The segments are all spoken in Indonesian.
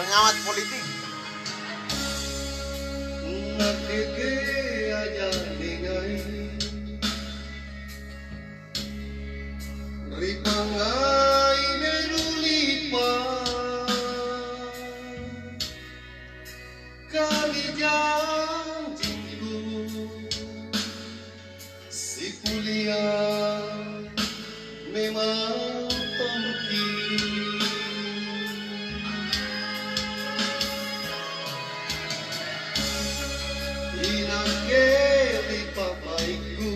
pengamat politik. Nakeke aja lingai ripangai merulipa kali janjiku si kuliah memang tempi inakeli papaiku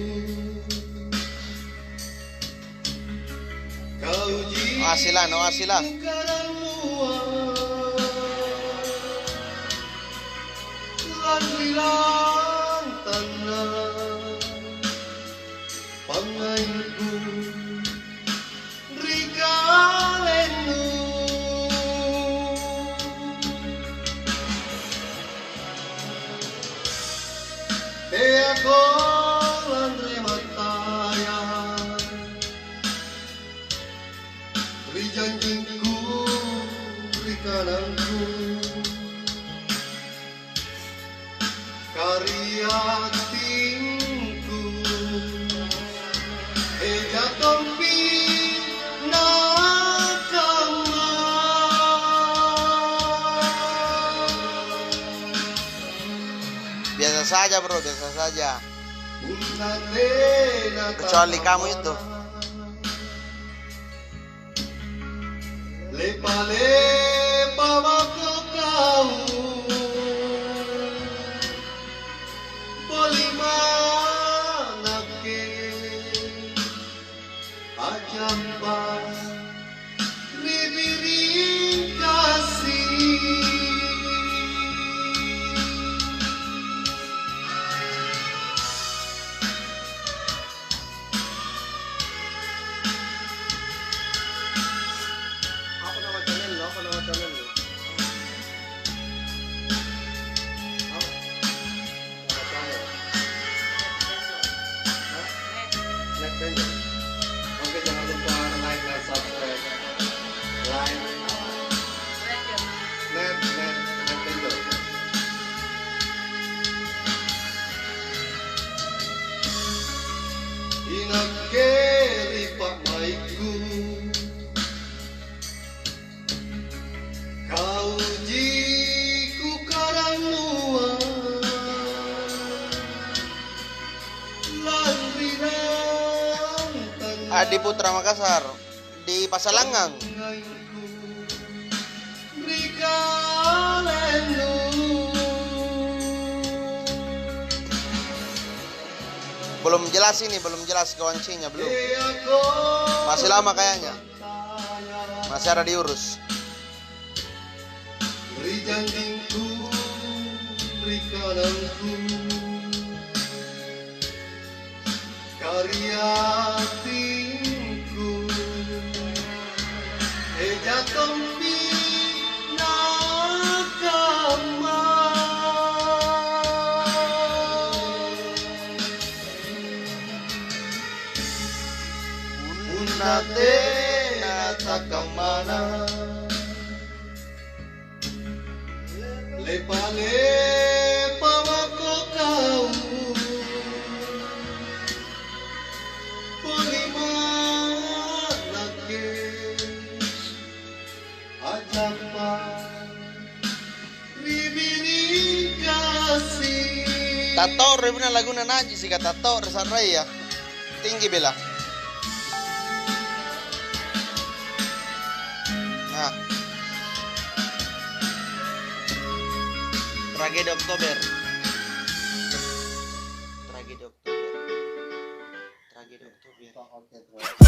kau Asilah, no asilah. lan bilang tanah pangainku rikalenu te ako lan remataya rijanjingku rikananku karya tinku eja tompi nakama Biasa saja bro, biasa saja. unatena Kecuali kamu itu. lepa-lepa waktu kau Bolimanake ajambas ribiring kasih apa nama channel lo? Apa nama channel lo? Net Benjo. Oke, jangan lupa like dan subscribe. Like Net Benjo. Inakeri pak maiku kau jiku karanua lan Adi Putra Makassar di Pasalanggang. Belum jelas ini, belum jelas kawancinya belum. Masih lama kayaknya. Masih ada diurus. Beri janjingku, beri kananku, karya tinku, eja tompi nakama. Unate natakamana lepa-lepa wako kau Bolimanake ajamba ribiring kasih Tato rebuna laguna najis sih kata tato resan raya. Tinggi bela. Nah. Tragedi Oktober. Tragedi Oktober. Tragedi Oktober.